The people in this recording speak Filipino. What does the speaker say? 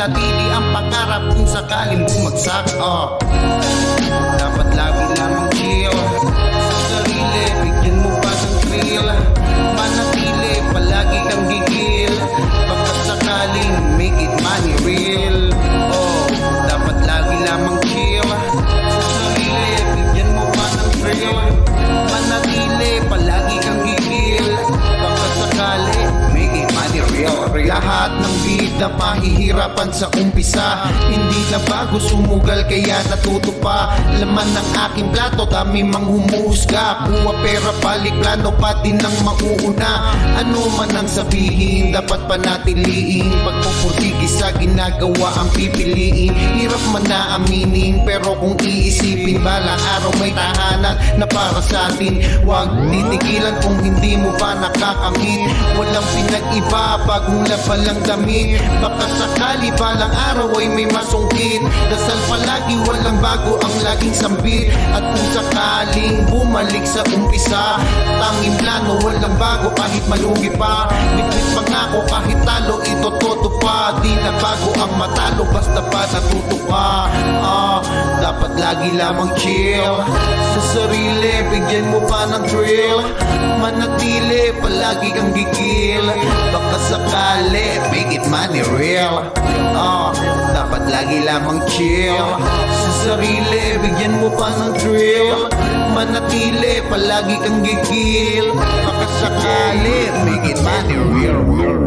manatili ang pangarap kung sakaling bumagsak. Dapat lagi lamang chill sa sarili, bigyan mo pa ng thrill. Manatili, palagi kang gigil, baka sakaling make it money real. Dapat lagi lamang chill sa sarili, bigyan mo pa ng thrill. Manatili, palagi kang gigil, baka sakali make it money real. Lahat ng bida mahihirapan sa umpisa, hindi na bago sumugal kaya natuto pa. Laman ng aking plato, dami mang humusga. Kuha pera, balik plano, pati nang mauuna. Ano man ang sabihin, dapat panatiliin. Pagpupursigi sa ginagawa ang pipiliin. Hirap man na aminin, pero kung iisipin, balang araw may tahanan na para sa atin. Huwag titigilan kung hindi mo pa nakakamit. Walang pinag-iba, bagong laban lang damit. Baka sakali balang araw ay may masungkit. Dasal palagi, walang bago ang laging sambit. At kung sakaling bumalik sa umpisa, tanging plano, walang bago kahit malugi pa. Bitbit pangako kahit talo, ito todo pa. Di na bago ang matalo, basta pa natuto ka. Dapat lagi lamang chill sa sarili, bigyan mo pa ng thrill. Manatili, palagi kang gigil, baka sakali make it money real. Dapat lagi lamang chill sa sarili, bigyan mo pa ng thrill. Manatili, palagi kang gigil, baka sakali make it money real.